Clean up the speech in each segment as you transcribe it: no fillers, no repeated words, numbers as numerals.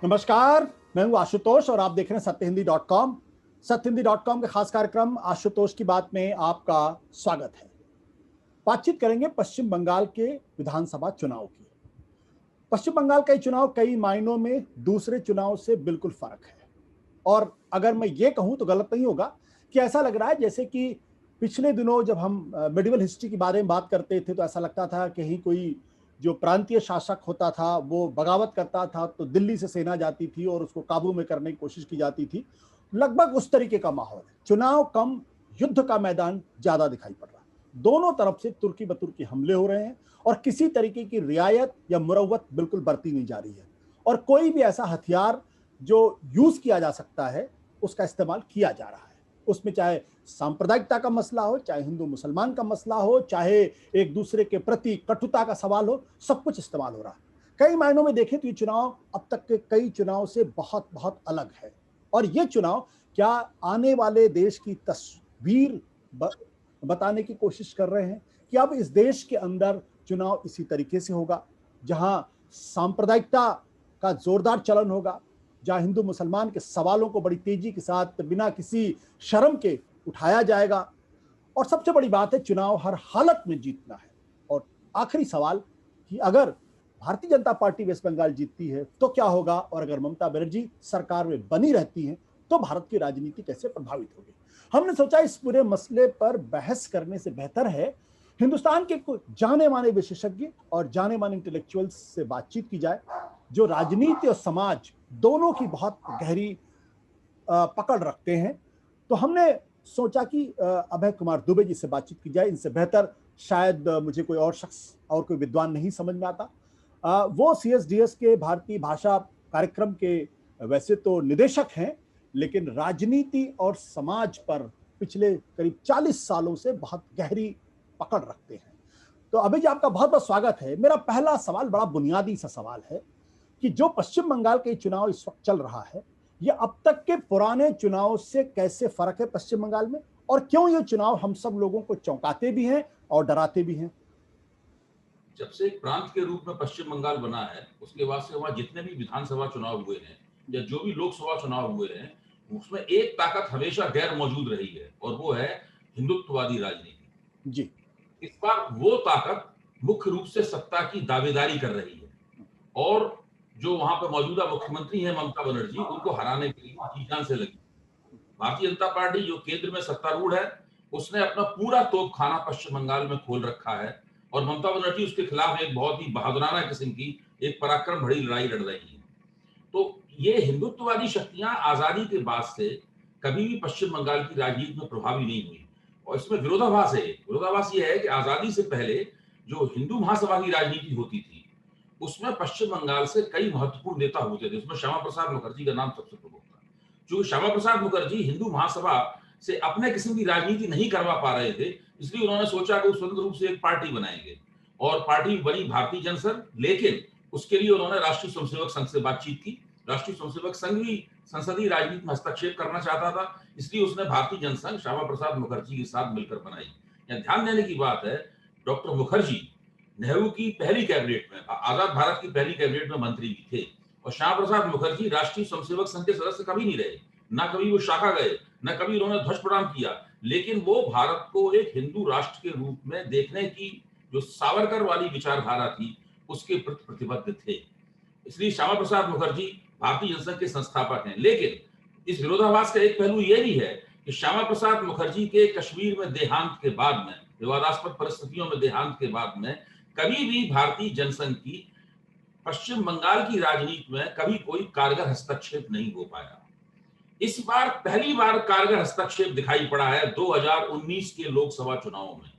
नमस्कार, मैं हूं आशुतोष और आप देख रहे हैं सत्यहिंदी.com। सत्यहिंदी.com के खास कार्यक्रम आशुतोष की बात में आपका स्वागत है। बातचीत करेंगे पश्चिम बंगाल के विधानसभा चुनाव की। पश्चिम बंगाल का ये चुनाव कई मायनों में दूसरे चुनाव से बिल्कुल फर्क है और अगर मैं ये कहूं तो गलत नहीं होगा कि ऐसा लग रहा है जैसे कि पिछले दिनों जब हम मेडिवल हिस्ट्री के बारे में बात करते थे तो ऐसा लगता था कहीं कोई जो प्रांतीय शासक होता था वो बगावत करता था तो दिल्ली से सेना जाती थी और उसको काबू में करने की कोशिश की जाती थी। लगभग उस तरीके का माहौल है। चुनाव कम, युद्ध का मैदान ज्यादा दिखाई पड़ रहा है। दोनों तरफ से तुर्की बतुर्की हमले हो रहे हैं और किसी तरीके की रियायत या मुरव्वत बिल्कुल बरती नहीं जा रही है और कोई भी ऐसा हथियार जो यूज किया जा सकता है उसका इस्तेमाल किया जा रहा है। उसमें चाहे सांप्रदायिकता का मसला हो, चाहे हिंदू मुसलमान का मसला हो, चाहे एक दूसरे के प्रति कटुता का सवाल हो, सब कुछ इस्तेमाल हो रहा है। कई मायनों में देखें तो ये चुनाव अब तक के कई चुनाव से बहुत बहुत अलग है और ये चुनाव क्या आने वाले देश की तस्वीर बताने की कोशिश कर रहे हैं कि अब इस देश के अंदर चुनाव इसी तरीके से होगा जहां सांप्रदायिकता का जोरदार चलन होगा, जहां हिंदू मुसलमान के सवालों को बड़ी तेजी के साथ बिना किसी शर्म के उठाया जाएगा और सबसे बड़ी बात है चुनाव हर हालत में जीतना है। और आखिरी सवाल कि अगर भारतीय जनता पार्टी वेस्ट बंगाल जीतती है तो क्या होगा और अगर ममता बनर्जी सरकार में बनी रहती हैं तो भारत की राजनीति कैसे प्रभावित होगी। हमने सोचा इस पूरे मसले पर बहस करने से बेहतर है हिंदुस्तान के कुछ जाने माने विशेषज्ञ और जाने माने इंटेलेक्चुअल्स से बातचीत की जाए जो राजनीति और समाज दोनों की बहुत गहरी पकड़ रखते हैं। तो हमने सोचा कि अभय कुमार दुबे जी से बातचीत की जाए। इनसे बेहतर शायद मुझे कोई और शख्स और कोई विद्वान नहीं समझ में आता। वो CSDS के भारतीय भाषा कार्यक्रम के वैसे तो निदेशक हैं लेकिन राजनीति और समाज पर पिछले करीब 40 सालों से बहुत गहरी पकड़ रखते हैं। तो अभय जी, आपका बहुत बहुत स्वागत है। मेरा पहला सवाल बड़ा बुनियादी सा सवाल है कि जो पश्चिम बंगाल के चुनाव इस वक्त चल रहा है ये अब तक के पुराने चुनाव से कैसे फर्क है पश्चिम बंगाल में और क्यों ये चुनाव हम सब लोगों को चौंकाते भी हैं और डराते भी हैं। जब से एक प्रांत के रूप में पश्चिम बंगाल बना है उसके बाद से वहां जितने भी विधानसभा चुनाव हुए हैं या जो भी लोकसभा चुनाव हुए हैं उसमें एक ताकत हमेशा गैर मौजूद रही है और वो है हिंदुत्ववादी राजनीति जी, इस बार वो ताकत मुख्य रूप से सत्ता की दावेदारी कर रही है और जो वहां पर मौजूदा मुख्यमंत्री हैं ममता बनर्जी उनको हराने के लिए जी जान से लगी। भारतीय जनता पार्टी जो केंद्र में सत्तारूढ़ है उसने अपना पूरा तोपखाना पश्चिम बंगाल में खोल रखा है और ममता बनर्जी उसके खिलाफ एक बहुत ही बहादुराना किस्म की एक पराक्रम भरी लड़ाई लड़ रही है। तो ये हिंदुत्ववादी शक्तियां आजादी के बाद से कभी भी पश्चिम बंगाल की राजनीति में प्रभावी नहीं हुई और इसमें विरोधाभास है। विरोधाभास ये है कि आजादी से पहले जो हिंदू महासभा की राजनीति होती थी उसमें पश्चिम बंगाल से कई महत्वपूर्ण नेता होते थे। उसमें श्यामा प्रसाद मुखर्जी का नाम सबसे प्रमुख था। चूंकि श्यामा प्रसाद मुखर्जी हिंदू महासभा से अपने किस्म की राजनीति नहीं करवा पा रहे थे इसलिए उन्होंने सोचा कि स्वतंत्र रूप से एक पार्टी बनाएंगे और पार्टी बनी भारतीय जनसंघ। लेकिन उसके लिए उन्होंने राष्ट्रीय स्वयंसेवक संघ से बातचीत की। राष्ट्रीय स्वयंसेवक संघ भी संसदीय राजनीति में हस्तक्षेप करना चाहता था इसलिए उसने भारतीय जनसंघ श्यामा प्रसाद मुखर्जी के साथ मिलकर बनाई। यहाँ ध्यान देने की बात है डॉक्टर मुखर्जी नेहरू की पहली कैबिनेट में आजाद भारत की पहली कैबिनेट में मंत्री भी थे और श्यामा प्रसाद मुखर्जी राष्ट्रीय स्वयंसेवक संघ के सदस्य कभी नहीं रहे, ना कभी वो शाखा गए, ना कभी उन्होंने ध्वज प्रणाम किया। लेकिन वो भारत को एक हिंदू राष्ट्र के रूप में देखने की जो सावरकर वाली विचारधारा थी उसके प्रति प्रतिबद्ध थे। इसलिए श्यामा प्रसाद मुखर्जी भारतीय जनसंघ के संस्थापक हैं। लेकिन इस विरोधाभास का एक पहलू यह भी है कि श्यामा प्रसाद मुखर्जी के कश्मीर में देहांत के बाद में, विवादास्पद परिस्थितियों में देहांत के बाद में कभी भी भारतीय जनसंघ की पश्चिम बंगाल की राजनीति में कभी कोई कारगर हस्तक्षेप नहीं हो पाया। इस बार पहली बार कारगर हस्तक्षेप दिखाई पड़ा है 2019 के लोकसभा चुनावों में,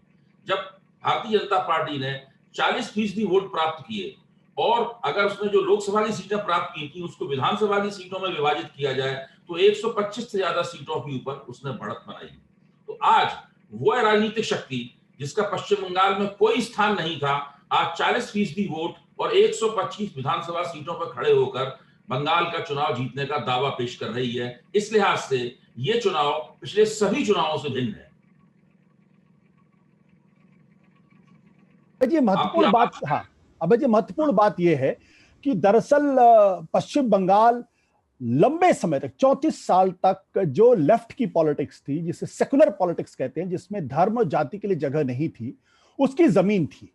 जब भारतीय जनता पार्टी ने 40% वोट प्राप्त किए और अगर उसने जो लोकसभा की सीटें प्राप्त की थी उसको विधानसभा की सीटों में विभाजित किया जाए तो 125 से ज्यादा सीटों के ऊपर उसने बढ़त बनाई। तो आज वह राजनीतिक शक्ति जिसका पश्चिम बंगाल में कोई स्थान नहीं था, आज 40% वोट और 125 विधानसभा सीटों पर खड़े होकर बंगाल का चुनाव जीतने का दावा पेश कर रही है। इस लिहाज से यह चुनाव पिछले सभी चुनावों से भिन्न है। महत्वपूर्ण बात, हाँ अभय जी, महत्वपूर्ण बात यह है कि दरअसल पश्चिम बंगाल लंबे समय तक 34 साल तक जो लेफ्ट की पॉलिटिक्स थी, जिसे सेकुलर पॉलिटिक्स कहते हैं, जिसमें धर्म और जाति के लिए जगह नहीं थी, उसकी जमीन थी।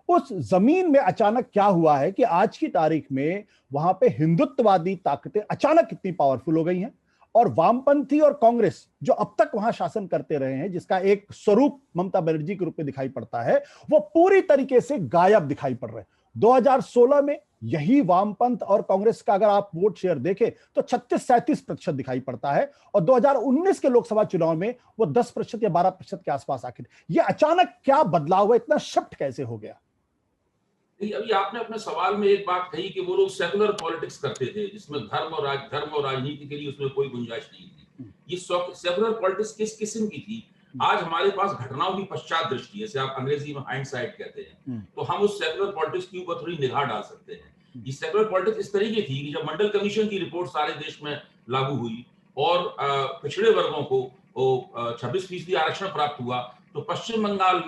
उस जमीन में अचानक क्या हुआ है कि आज की तारीख में वहां पे हिंदुत्ववादी ताकतें अचानक कितनी पावरफुल हो गई हैं, और वामपंथी और कांग्रेस जो अब तक वहां शासन करते रहे हैं, जिसका एक स्वरूप ममता बनर्जी के रूप में दिखाई पड़ता है, वो पूरी तरीके से गायब दिखाई पड़ रहे हैं। 2016 में यही वामपंथ और कांग्रेस का अगर आप वोट शेयर देखें तो 36-37% दिखाई पड़ता है, और 2019 के लोकसभा चुनाव में वो 10% या 12% के आसपास आखिर। ये अचानक क्या बदलाव हुआ, इतना शिफ्ट कैसे हो गया? अभी आपने अपने सवाल में एक बात कही कि वो लोग सेकुलर पॉलिटिक्स करते थे, जिसमें धर्म और राजनीति के लिए उसमें कोई गुंजाइश नहीं थी। ये सेकुलर पॉलिटिक्स किस किस्म की थी? आज हमारे पास घटनाओं की पश्चात दृष्टि, जैसे आप अंग्रेजी में हाइंडसाइट कहते हैं, तो हम उस सेकुलर पॉलिटिक्स के ऊपर थोड़ी निगाह डाल सकते हैं। ये सेकुलर पॉलिटिक्स इस तरीके थी कि जब मंडल कमीशन की रिपोर्ट सारे देश में लागू हुई और पिछड़े वर्गों को 26% आरक्षण प्राप्त हुआ, तो पश्चिम बंगाल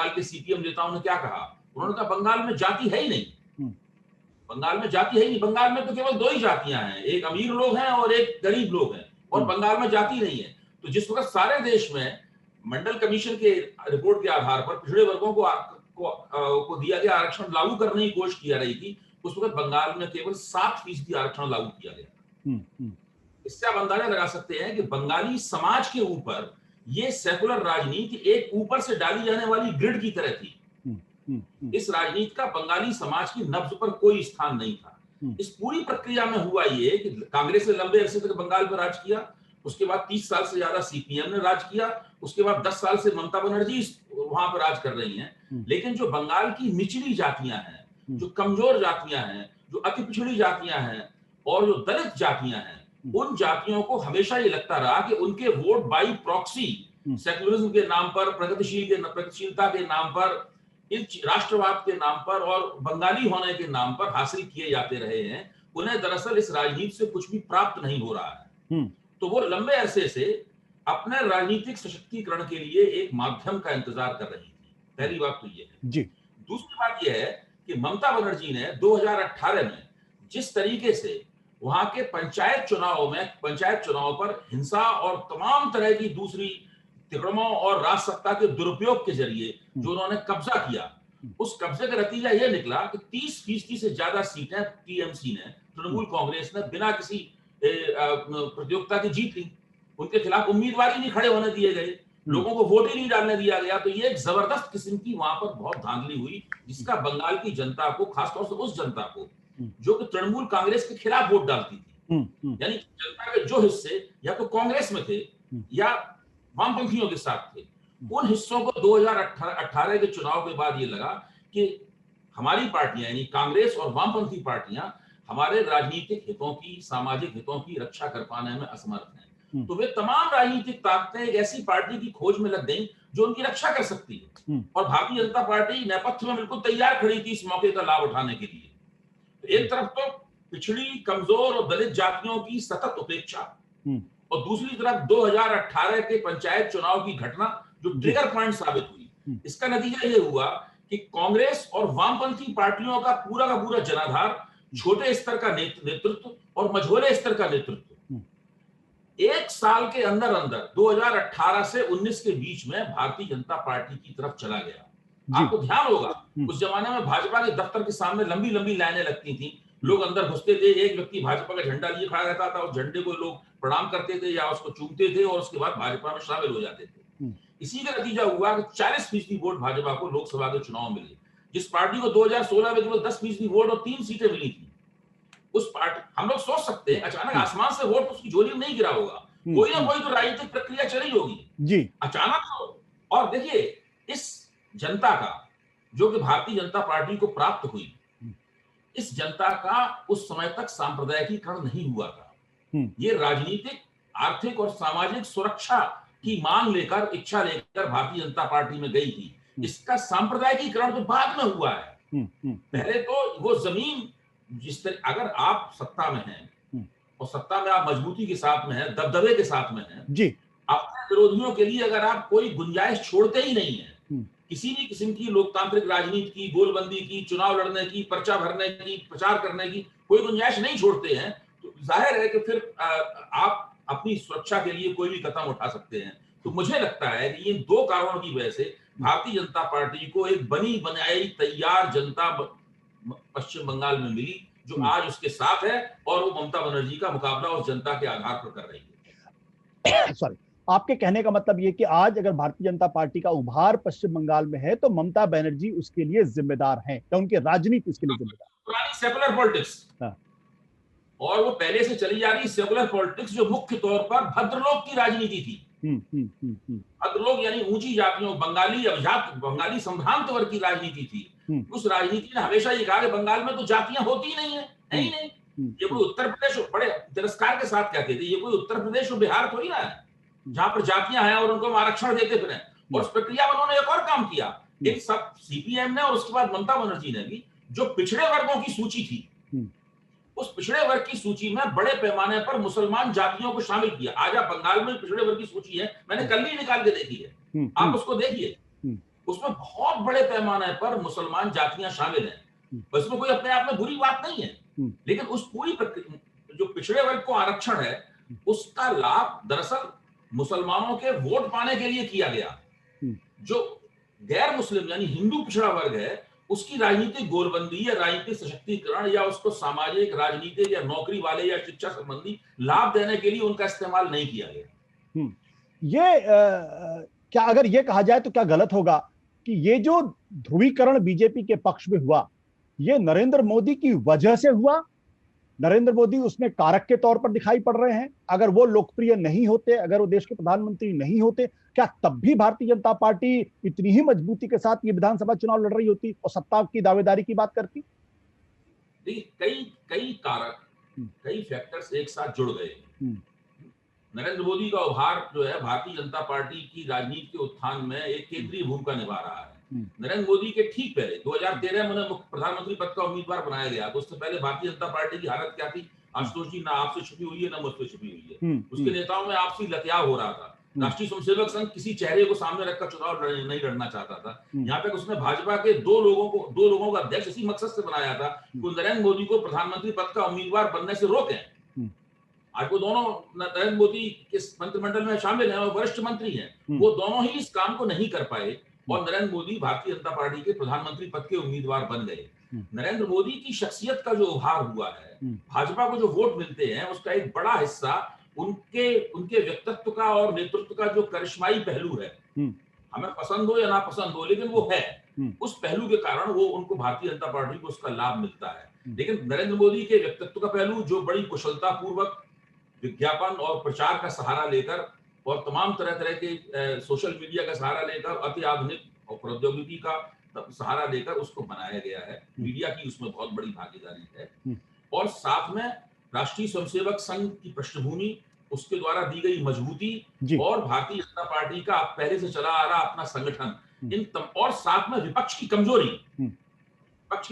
के सीपीएम नेताओं ने क्या कहा? उन्होंने कहा बंगाल में जाति है ही नहीं, बंगाल में जाति है ही नहीं, बंगाल में तो केवल दो ही जातियां हैं, एक अमीर लोग हैं और एक गरीब लोग हैं, और बंगाल में जाति नहीं है। तो जिस वक्त सारे देश में मंडल कमीशन के रिपोर्ट के आधार पर पिछड़े वर्गों को दिया गया आरक्षण लागू करने की कोशिश की जा रही थी, उस वक्त बंगाल में केवल 7% आरक्षण लागू किया गया। इससे आप अंदाजा लगा सकते हैं कि बंगाली समाज के ऊपर यह सेकुलर राजनीति एक ऊपर से डाली जाने वाली ग्रिड की तरह थी। इस राजनीति का बंगाली समाज की नब्ज पर कोई स्थान नहीं था। इस पूरी प्रक्रिया में हुआ ये कि कांग्रेस ने लंबे अरसे तक बंगाल पर राज किया, उसके बाद 30 साल से ज्यादा सीपीएम ने राज किया, उसके बाद 10 साल से ममता बनर्जी वहां पर राज कर रही हैं। लेकिन जो बंगाल की निचली जातियां हैं, जो कमजोर जातियां हैं, जो अति पिछड़ी जातियां हैं और जो दलित जातियां हैं, उन जातियों को हमेशा ये लगता रहा कि उनके वोट बाई प्रॉक्सी सेकुलरिज्म के नाम पर, प्रगतिशीलता के नाम पर, इस राष्ट्रवाद के नाम पर और बंगाली होने के नाम पर हासिल किए जाते रहे हैं। उन्हें दरअसल इस राजनीति से कुछ भी प्राप्त नहीं हो रहा है। तो वो लंबे अरसे से अपने राजनीतिक सशक्तिकरण के लिए एक माध्यम का इंतजार कर रही थी। पहली बात तो ये है जी। दूसरी बात यह है कि ममता बनर्जी ने 2018 में जिस तरीके से वहां के पंचायत चुनाव पर हिंसा और तमाम तरह की दूसरी तिकड़मों और राज सत्ता के दुरुपयोग के जरिए जो उन्होंने कब्जा किया, उस कब्जे का नतीजा यह निकला कि 30% से ज्यादा सीटें टीएमसी ने, तृणमूल कांग्रेस ने बिना किसी प्रतियोगिता की जीत ली। उनके खिलाफ उम्मीदवार ही नहीं खड़े होने दिए गए, लोगों को वोट ही नहीं डालने दिया गया। तो ये एक जबरदस्त किस्म की वहां पर बहुत धांधली हुई, जिसका बंगाल की जनता को, खासतौर से उस जनता को जो कि तृणमूल कांग्रेस के खिलाफ वोट डालती थी, यानी जनता के जो हिस्से या तो कांग्रेस में थे या वामपंथियों के साथ थे, उन हिस्सों को 2018 के चुनाव के बाद ये लगा कि हमारी पार्टियां यानी कांग्रेस और वामपंथी पार्टियां हमारे राजनीतिक हितों की, सामाजिक हितों की रक्षा कर पाने में असमर्थ हैं। तो वे तमाम राजनीतिक ताकतें एक ऐसी पार्टी की खोज में लग गई जो उनकी रक्षा कर सकती है, और भारतीय जनता पार्टी नेपथ्य में बिल्कुल तैयार खड़ी थी इस मौके का लाभ उठाने के लिए। तो एक तरफ तो पिछड़ी, कमजोर और दलित जातियों की सतत उपेक्षा, और दूसरी तरफ 2018 के पंचायत चुनाव की घटना जो ट्रिगर पॉइंट साबित हुई। इसका नतीजा यह हुआ कि कांग्रेस और वामपंथी पार्टियों का पूरा जनाधार, छोटे स्तर का नेतृत्व और मझोले स्तर का नेतृत्व, एक साल के अंदर 2018 से 19 के बीच में भारतीय जनता पार्टी की तरफ चला गया। आपको ध्यान होगा उस जमाने में भाजपा के दफ्तर के सामने लंबी लंबी लाइनें लगती थी, लोग अंदर घुसते थे, एक व्यक्ति भाजपा का झंडा लिए खड़ा रहता था, उस झंडे को लोग प्रणाम करते थे या उसको चूमते थे और उसके बाद भाजपा में शामिल हो जाते थे। इसी का नतीजा हुआ कि 40% वोट भाजपा को लोकसभा के चुनाव मिले, जिस पार्टी को 2016 में केवल 10% वोट और 3 सीटें मिली थी। उस पार्टी, हम लोग सोच सकते हैं अचानक आसमान से वोट उसकी झोली में नहीं गिरा होगा, कोई ना कोई तो राजनीतिक प्रक्रिया चली होगी जी अचानक। और देखिए इस जनता का जो कि भारतीय जनता पार्टी को प्राप्त हुई, इस जनता का उस समय तक सांप्रदायिकीकरण नहीं हुआ था। ये राजनीतिक, आर्थिक और सामाजिक सुरक्षा की मांग लेकर, इच्छा लेकर भारतीय जनता पार्टी में गई थी। इसका सांप्रदायिकीकरण तो बाद में हुआ है। पहले तो वो जमीन जिस तरह, अगर आप सत्ता में हैं और सत्ता में आप मजबूती के साथ में हैं, दबदबे के साथ में हैं जी, अपने विरोधियों के लिए अगर आप कोई गुंजाइश छोड़ते ही नहीं है किसी भी किस्म की लोकतांत्रिक राजनीति की, गोलबंदी की, चुनाव लड़ने की, पर्चा भरने की, प्रचार करने की कोई गुंजाइश नहीं छोड़ते हैं, तो जाहिर है कि फिर आप अपनी सुरक्षा के लिए कोई भी कदम उठा सकते हैं। तो मुझे लगता है कि इन दो कारणों की वजह से भारतीय जनता पार्टी को एक बनी बनाई तैयार जनता पश्चिम बंगाल में मिली, जो आज उसके साथ है, और वो ममता बनर्जी का मुकाबला उस जनता के आधार पर कर रही है। सॉरी, आपके कहने का मतलब ये कि आज अगर भारतीय जनता पार्टी का उभार पश्चिम बंगाल में है तो ममता बनर्जी उसके लिए जिम्मेदार हैं, या उनकी राजनीति इसके लिए जिम्मेदार? पुरानी सेकुलर पॉलिटिक्स, और वो पहले से चली जा रही सेकुलर पॉलिटिक्स, जो मुख्य तौर पर भद्रलोक की राजनीति थी। भद्रलोक यानी ऊंची जातियों, बंगाली अभिजात, बंगाली संभ्रांत वर्ग की राजनीति थी। उस राजनीति ने हमेशा ये कहा कि बंगाल में तो जातियां होती ही नहीं है, है ही नहीं। ये कोई उत्तर प्रदेश, बड़े तिरस्कार के साथ कहते थे, ये कोई उत्तर प्रदेश और बिहार थोड़ी ना है जहां पर जातियां हैं और उनको आरक्षण देते फिर। और उस प्रक्रिया में उन्होंने एक और काम किया, इन सब सीपीएम ने और उसके बाद ममता बनर्जी ने भी, जो पिछड़े वर्गों की सूची थी, उस पिछड़े वर्ग की सूची में बड़े पैमाने पर मुसलमान जातियों को शामिल किया। आज आप बंगाल में पिछड़े वर्ग की सूची है, मैंने कल ही निकाल के देखी है, आप उसको देखिए, उसमें बहुत बड़े पैमाने पर मुसलमान जातियां शामिल हैं। उसमें कोई अपने आप में बुरी बात नहीं है, लेकिन उस पूरी प्रक्रिया, जो पिछड़े वर्ग को आरक्षण है, उसका लाभ दरअसल मुसलमानों के वोट पाने के लिए किया गया। जो गैर मुस्लिम यानी हिंदू पिछड़ा वर्ग है, उसकी राजनीतिक गोलबंदी या राजनीतिक सशक्तिकरण या उसको सामाजिक, राजनीतिक या नौकरी वाले या शिक्षा संबंधी लाभ देने के लिए उनका इस्तेमाल नहीं किया गया। ये क्या अगर ये कहा जाए तो क्या गलत होगा कि ये जो ध्रुवीकरण बीजेपी के पक्ष में हुआ, ये नरेंद्र मोदी की वजह से हुआ? नरेंद्र मोदी उसमें कारक के तौर पर दिखाई पड़ रहे हैं। अगर वो लोकप्रिय नहीं होते, अगर वो देश के प्रधानमंत्री नहीं होते, क्या तब भी भारतीय जनता पार्टी इतनी ही मजबूती के साथ ये विधानसभा चुनाव लड़ रही होती और सत्ता की दावेदारी की बात करती? देखिए, कई कारक, कई फैक्टर्स एक साथ जुड़ गए। नरेंद्र मोदी का उभार जो है भारतीय जनता पार्टी की राजनीति के उत्थान में एक केंद्रीय भूमिका निभा रहा है। नरेंद्र मोदी के ठीक पहले 2013 में उन्हें प्रधानमंत्री पद का उम्मीदवार बनाया गया, तो उससे पहले भारतीय जनता पार्टी की हालत क्या थी? आशुतोष जी, ना आपसे छुपी हुई है ना मुझसे छुपी हुई है। उसके नेताओं में आपसी लतियाव हो रहा था। राष्ट्रीय स्वयंसेवक संघ किसी चेहरे को सामने रखकर चुनाव नहीं लड़ना चाहता था। यहाँ तक उसने भाजपा के दो लोगों का अध्यक्ष इसी मकसद से बनाया था कि नरेंद्र मोदी को प्रधानमंत्री पद का उम्मीदवार बनने से रोकें। आज वो दोनों नरेंद्र मोदी के मंत्रिमंडल में शामिल हैं और वरिष्ठ मंत्री हैं, वो दोनों ही इस काम को नहीं कर पाए और नरेंद्र मोदी भारतीय जनता पार्टी के प्रधानमंत्री पद के उम्मीदवार बन गए। नरेंद्र मोदी की शख्सियत का जो उभार हुआ है, भाजपा को जो वोट मिलते हैं, उसका एक बड़ा हिस्सा उनके व्यक्तित्व का और नेतृत्व का जो करिश्माई पहलू है, हमें पसंद हो या ना पसंद हो, लेकिन वो है। उस पहलू के कारण वो उनको भारतीय जनता पार्टी को उसका लाभ मिलता है। लेकिन नरेंद्र मोदी के व्यक्तित्व का पहलू, जो बड़ी कुशलता पूर्वक विज्ञापन और प्रचार का सहारा लेकर और तमाम तरह के सोशल मीडिया का सहारा लेकर, अति आधुनिक और प्रौद्योगिकी का सहारा लेकर उसको बनाया गया है। मीडिया की उसमें बहुत बड़ी भागीदारी है, और साथ में राष्ट्रीय स्वयंसेवक संघ की पृष्ठभूमि, उसके द्वारा दी गई मजबूती और भारतीय जनता पार्टी का पहले से चला आ रहा अपना संगठन, और साथ में विपक्ष की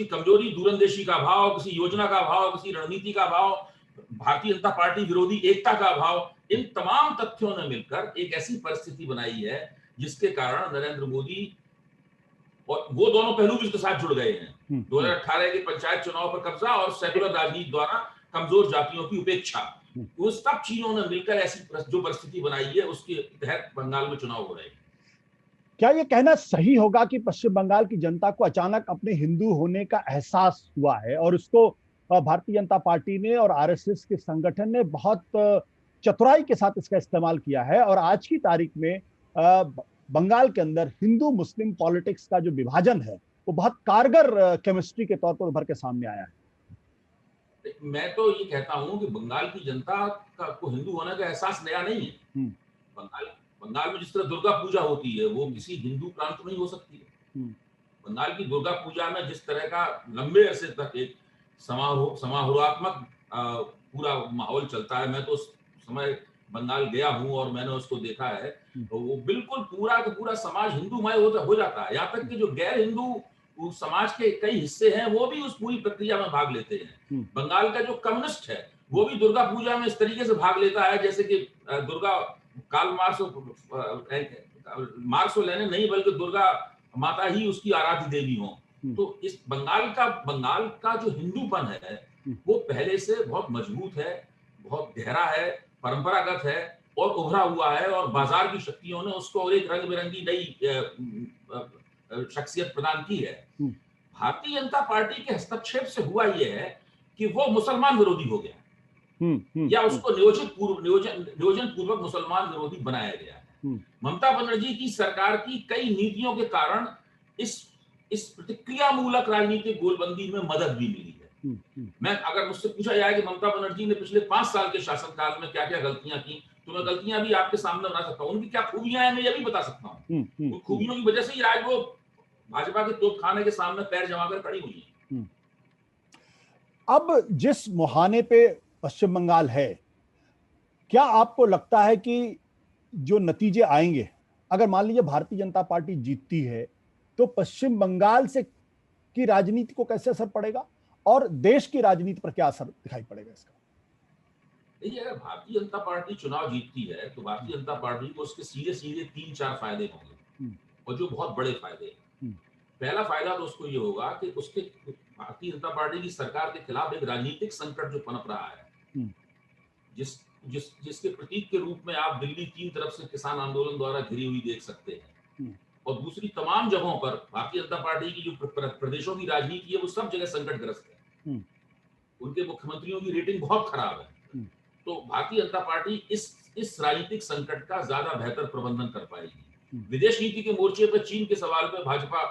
कमजोरी, दूरंदेशी का भाव, किसी योजना का भाव, किसी रणनीति का भाव, भारतीय जनता पार्टी विरोधी एकता का अभाव, इन तमाम तथ्यों ने मिलकर एक ऐसी परिस्थिति बनाई है जिसके कारण नरेंद्र मोदी, और वो दोनों पहलू भी इसके साथ जुड़ गए हैं। 2018 के पंचायत चुनाव पर कब्जा और सेकुलर राजनीति द्वारा कमजोर जातियों की उपेक्षा, वो सब चीजों ने मिलकर ऐसी जो परिस्थिति बनाई है, उसके तहत बंगाल में चुनाव हो रहे हैं। क्या ये कहना सही होगा कि पश्चिम बंगाल की जनता को अचानक अपने हिंदू होने का एहसास हुआ है और उसको भारतीय जनता पार्टी ने और आरएसएस के संगठन ने बहुत चतुराई के साथ इसका इस्तेमाल किया है, और आज की तारीख में बंगाल के अंदर हिंदू मुस्लिम पॉलिटिक्स का जो विभाजन है वो बहुत कारगर केमिस्ट्री के तौर पर उभर के सामने आया है? मैं तो ये कहता हूं कि बंगाल की जनता को हिंदू होने का एहसास नया नहीं है। बंगाल में जिस तरह दुर्गा पूजा होती है, वो किसी हिंदू प्रांत में ही हो सकती है। बंगाल की दुर्गा पूजा में जिस तरह का लंबे अरसे तक एक समारोहात्मक पूरा माहौल चलता है, मैं तो उस समय बंगाल गया हूं और मैंने उसको देखा है, तो वो बिल्कुल पूरा का पूरा समाज हिंदूमय हो जाता है। यहाँ तक कि जो गैर हिंदू समाज के कई हिस्से हैं, वो भी उस पूरी प्रक्रिया में भाग लेते हैं। बंगाल का जो कम्युनिस्ट है, वो भी दुर्गा पूजा में इस तरीके से भाग लेता है जैसे कि दुर्गा कार्ल मार्क्स और लेनिन नहीं, बल्कि दुर्गा माता ही उसकी आराध्य देवी हो। तो इस बंगाल का जो हिंदूपन है वो पहले से बहुत मजबूत है, बहुत गहरा है, परंपरागत है और उभरा हुआ है, और बाजार की शक्तियों ने उसको और एक रंग बिरंगी नई शख्सियत प्रदान की है। भारतीय जनता पार्टी के हस्तक्षेप से हुआ यह है कि वो मुसलमान विरोधी हो गया, या उसको नियोजन पूर्वक मुसलमान विरोधी बनाया गया है। ममता बनर्जी की सरकार की कई नीतियों के कारण इस प्रतिक्रिया मूलक राजनीतिक गोलबंदी में मदद भी मिली है। मैं अगर मुझसे पूछा जाए कि ममता बनर्जी ने पिछले 5 साल के शासनकाल में क्या क्या गलतियां की, तो मैं गलतियां भी आपके सामने बना सकता हूं। उनकी क्या खूबियां हैं मैं ये भी बता सकता हूं। उन खूबियों की वजह से ही आज वो भाजपा के तोपखाने के सामने पैर जमाकर खड़ी हुई है। अब जिस मुहाने पे पश्चिम बंगाल है, क्या आपको लगता है कि जो नतीजे आएंगे, अगर मान लीजिए भारतीय जनता पार्टी जीतती है, तो पश्चिम बंगाल से की राजनीति को कैसे असर पड़ेगा और देश की राजनीति पर क्या असर दिखाई पड़ेगा इसका? देखिए, अगर भारतीय जनता पार्टी चुनाव जीतती है तो भारतीय जनता पार्टी को उसके सीधे सीधे 3-4 फायदे होंगे, और जो बहुत बड़े फायदे हैं। पहला फायदा तो उसको ये होगा कि उसके भारतीय जनता पार्टी की सरकार के खिलाफ एक राजनीतिक संकट जो पनप रहा है, जिसके प्रतीक के रूप में आप दिल्ली 3 तरफ से किसान आंदोलन द्वारा घिरी हुई देख सकते हैं, और दूसरी तमाम जगहों पर भारतीय जनता पार्टी की जो प्रदेशों की राजनीति है वो सब जगह संकटग्रस्त है। उनके मुख्यमंत्रियों की रेटिंग बहुत खराब है। तो भारतीय जनता पार्टी इस राजनीतिक संकट का ज्यादा बेहतर प्रबंधन कर पाएगी। विदेश नीति के मोर्चे पर चीन के सवाल पर भाजपा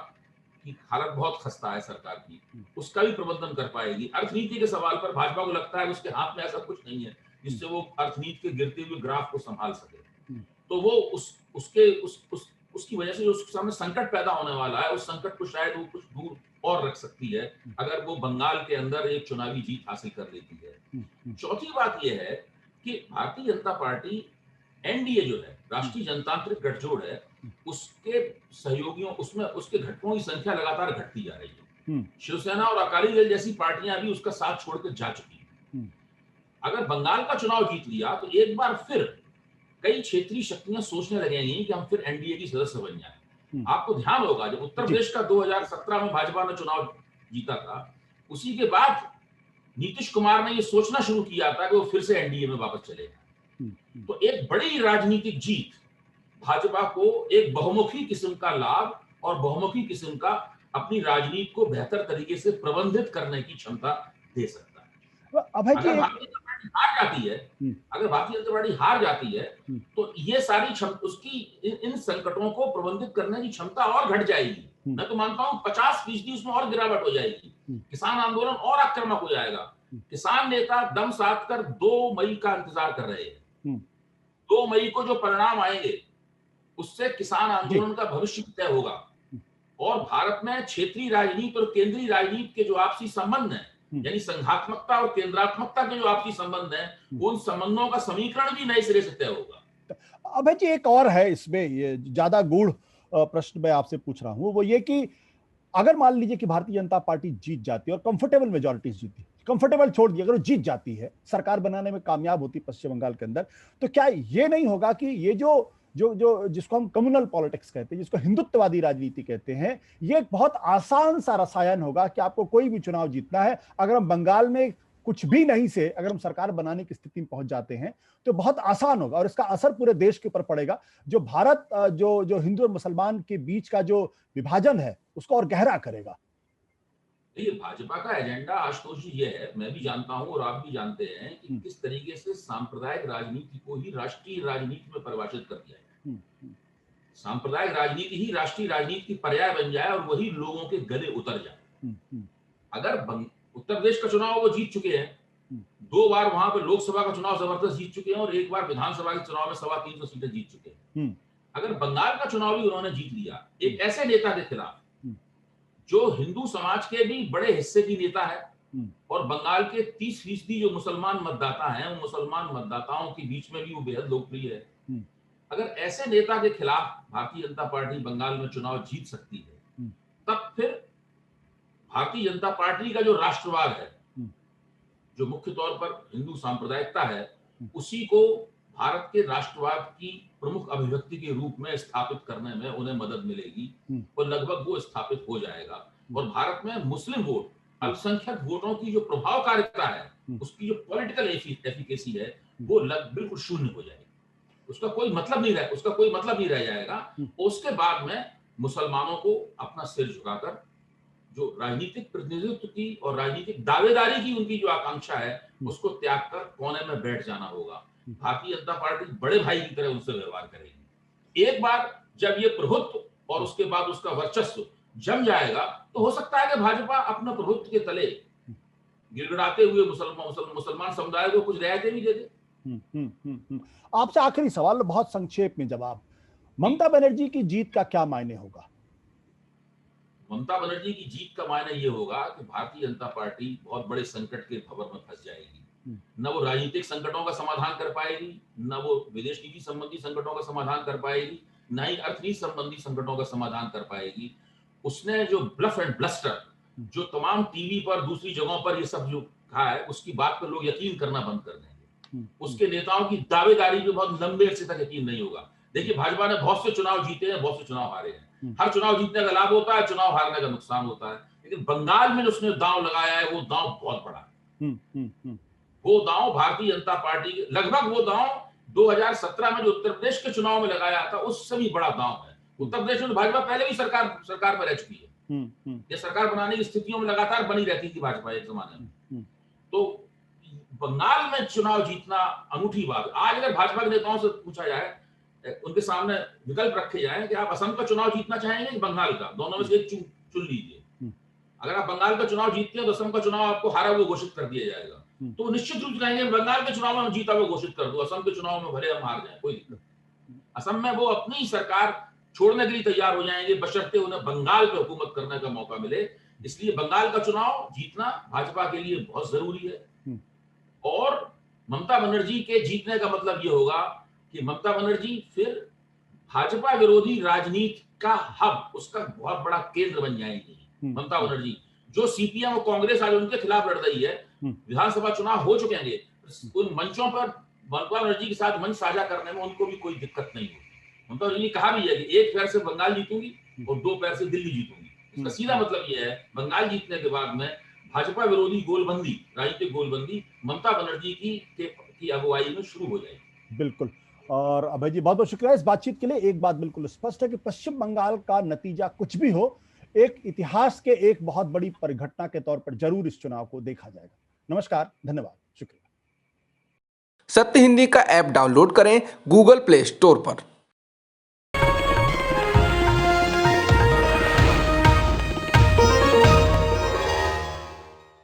की हालत बहुत खस्ता है सरकार की, उसका भी प्रबंधन कर पाएगी। अर्थनीति के सवाल पर भाजपा को लगता है उसके हाथ में ऐसा कुछ नहीं है जिससे वो अर्थनीति के गिरते हुए ग्राफ को संभाल सके। तो वो उसकी वजह से जो उसके सामने संकट पैदा होने वाला है, उस संकट को शायद वो कुछ दूर और रख सकती है अगर वो बंगाल के अंदर एक चुनावी जीत हासिल कर लेती है। चौथी बात यह है कि भारतीय जनता पार्टी एनडीए जो है, राष्ट्रीय जनतांत्रिक गठजोड़ है, उसके सहयोगियों उसमें उसके घटकों की संख्या लगातार घटती जा रही है। शिवसेना और अकाली दल जैसी पार्टियां भी उसका साथ छोड़कर जा चुकी हैं। अगर बंगाल का चुनाव जीत लिया तो एक बार फिर कई क्षेत्रीय शक्तियां सोचने लगेंगी कि हम फिर एनडीए की सदस्य बन जाएं। आपको ध्यान होगा जब उत्तर प्रदेश का 2017 में भाजपा ने चुनाव जीता था, उसी के बाद नीतीश कुमार ने यह सोचना शुरू किया था कि वो फिर से एनडीए में वापस चलेगा। तो एक बड़ी राजनीतिक जीत भाजपा को एक बहुमुखी किस्म का लाभ और बहुमुखी किस्म का अपनी राजनीति को बेहतर तरीके से प्रबंधित करने की क्षमता दे सकता है। अगर भारतीय जनता पार्टी हार जाती है, अगर भारतीय जनता पार्टी हार जाती है तो ये सारी उसकी इन संकटों को प्रबंधित करने की क्षमता और घट जाएगी। मैं तो मानता हूं 50% उसमें और गिरावट हो जाएगी। किसान आंदोलन और आक्रामक हो जाएगा। किसान नेता दम साध कर 2 मई का इंतजार कर रहे हैं। 2 मई को जो परिणाम आएंगे उससे किसान आंदोलन का भविष्य तय होगा, और भारत में क्षेत्रीय राजनीति और केंद्रीय राजनीति के जो आपसी संबंध हैं, यानी संघात्मकता और केंद्रात्मकता के जो आपसी संबंध हैं, उन संबंधों का समीकरण भी नए सिरे से तय होगा। अभय जी, एक और है इसमें, ये ज्यादा गूढ़ प्रश्न मैं आपसे पूछ रहा हूं, वो ये कि अगर मान लीजिए कि भारतीय जनता पार्टी जीत जाती है और कंफर्टेबल मेजॉरिटी जीती, कंफर्टेबल छोड़ दिया, अगर वो जीत जाती है, सरकार बनाने में कामयाब होती पश्चिम बंगाल के अंदर, तो क्या ये नहीं होगा कि ये जो जो जो जिसको हम कम्युनल पॉलिटिक्स कहते हैं, जिसको हिंदुत्ववादी राजनीति कहते हैं, ये एक बहुत आसान सा रसायन होगा कि आपको कोई भी चुनाव जीतना है, अगर हम बंगाल में कुछ भी नहीं से अगर हम सरकार बनाने की स्थिति में पहुंच जाते हैं तो बहुत आसान होगा, और इसका असर पूरे देश के ऊपर पड़ेगा। जो भारत जो हिंदू और मुसलमान के बीच का जो विभाजन है उसको और गहरा करेगा। ये भाजपा का एजेंडा आशुतोष जी ये है, मैं भी जानता हूं और आप भी जानते हैं कि किस तरीके से सांप्रदायिक राजनीति को ही राष्ट्रीय राजनीति में परिभाषित कर दिया है। सांप्रदायिक राजनीति ही राष्ट्रीय राजनीति की पर्याय बन जाए और वही लोगों के गले उतर जाए। अगर उत्तर प्रदेश का चुनाव वो जीत चुके हैं, 2 बार वहां पर लोकसभा का चुनाव जबरदस्त जीत चुके हैं, और 1 बार विधानसभा के चुनाव में 325 सीटें जीत चुके हैं। अगर बंगाल का चुनाव भी उन्होंने जीत लिया एक ऐसे नेता के खिलाफ जो हिंदू समाज के भी बड़े हिस्से की नेता है, और बंगाल के 30% जो मुसलमान मतदाता हैं, उन मुसलमान मतदाताओं के बीच में भी वो बेहद लोकप्रिय है। अगर ऐसे नेता के खिलाफ भारतीय जनता पार्टी बंगाल में चुनाव जीत सकती है, तब फिर भारतीय जनता पार्टी का जो राष्ट्रवाद है, जो मुख्य तौर पर हिंदू सांप्रदायिकता है, उसी को भारत के राष्ट्रवाद की प्रमुख अभिव्यक्ति के रूप में स्थापित करने में उन्हें मदद मिलेगी और लगभग वो स्थापित हो जाएगा। और भारत में मुस्लिम वोट, अल्पसंख्यक वोटों की जो प्रभावकारिता है, उसकी जो पॉलिटिकल एफिकेसी है, वो बिल्कुल शून्य हो जाएगी। उसका कोई मतलब नहीं रह जाएगा। उसके बाद में मुसलमानों को अपना सिर झुकाकर जो राजनीतिक प्रतिनिधित्व की और राजनीतिक दावेदारी की उनकी जो आकांक्षा है, उसको त्याग कर कोने में बैठ जाना होगा। भारतीय जनता पार्टी बड़े भाई की तरह उनसे व्यवहार करेगी। एक बार जब ये प्रभुत्व और उसके बाद उसका वर्चस्व जम जाएगा, तो हो सकता है कि भाजपा अपने प्रभुत्व के तले गिड़गिड़ाते हुए मुसलमान समुदाय को कुछ रियायतें भी दे दे। आपसे आखिरी सवाल, बहुत संक्षेप में जवाब। ममता बनर्जी की जीत का क्या मायने होगा? ममता बनर्जी की जीत का मायने ये होगा कि भारतीय जनता पार्टी बहुत बड़े संकट के भंवर में फंस जाएगी। न वो राजनीतिक संकटों का समाधान कर पाएगी, न वो विदेश नीति संबंधी संकटों का समाधान कर पाएगी, न ही अर्थनीति संबंधी संकटों का समाधान कर पाएगी। उसने जो ब्लफ एंड ब्लस्टर, जो तमाम टीवी पर दूसरी जगहों पर ये सब जो कहा है, उसकी बात पर लोग यकीन करना बंद कर देंगे। उसके नेताओं की दावेदारी पे बहुत लंबे अर्से तक यकीन नहीं होगा। देखिए, भाजपा ने बहुत से चुनाव जीते हैं, बहुत से चुनाव हारे हैं। हर चुनाव जीतने का लाभ होता है, चुनाव हारने का नुकसान होता है। लेकिन बंगाल में उसने दांव लगाया है, वो दांव बहुत बड़ा है। वो दांव भारतीय जनता पार्टी, लगभग वो दांव 2017 में जो उत्तर प्रदेश के चुनाव में लगाया था, उससे भी बड़ा दांव है। उत्तर प्रदेश में भाजपा पहले भी सरकार में रह चुकी है। ये सरकार बनाने की स्थितियों में लगातार बनी रहती थी भाजपा एक जमाने में। तो बंगाल में चुनाव जीतना अनूठी बात। आज अगर भाजपा के नेताओं से पूछा जाए, उनके सामने विकल्प रखे जाए कि आप असम का चुनाव जीतना चाहेंगे कि बंगाल का, दोनों में से एक चुन लीजिए। अगर आप बंगाल का चुनाव जीतते हैं तो असम का चुनाव आपको हारा हुआ घोषित कर दिया जाएगा। तो निश्चित रूप से कहेंगे बंगाल के चुनाव में हम जीता हुआ घोषित कर दो, असम के चुनाव में भले हम हार जाए, कोई दिक्कत नहीं। असम में वो अपनी सरकार छोड़ने के लिए तैयार हो जाएंगे, बशर्ते उन्हें बंगाल पे हुकूमत करने का मौका मिले। इसलिए बंगाल का चुनाव जीतना भाजपा के लिए बहुत जरूरी है। और ममता बनर्जी के जीतने का मतलब ये होगा कि ममता बनर्जी फिर भाजपा विरोधी राजनीति का हब, उसका बहुत बड़ा केंद्र बन जाएंगी। ममता बनर्जी जो सीपीएम और कांग्रेस आज उनके खिलाफ लड़ रही है, विधानसभा चुनाव हो चुके हैं, उन मंचों पर ममता बनर्जी के साथ मंच साझा करने में उनको भी कोई दिक्कत नहीं होगी। ममता बनर्जी ने कहा भी है कि एक पैर से बंगाल जीतूंगी और 2 पैर से दिल्ली जीतूंगी। इसका सीधा मतलब यह है, बंगाल जीतने के बाद में भाजपा विरोधी गोलबंदी, राजनीतिक गोलबंदी ममता बनर्जी की अगुवाई में शुरू हो जाएगी। बिल्कुल। और अभय जी, बहुत बहुत शुक्रिया इस बातचीत के लिए। एक बात बिल्कुल स्पष्ट है कि पश्चिम बंगाल का नतीजा कुछ भी हो, एक इतिहास के एक बहुत बड़ी परिघटना के तौर पर जरूर इस चुनाव को देखा जाएगा। नमस्कार, धन्यवाद, शुक्रिया। सत्य हिंदी का ऐप डाउनलोड करें गूगल प्ले स्टोर पर।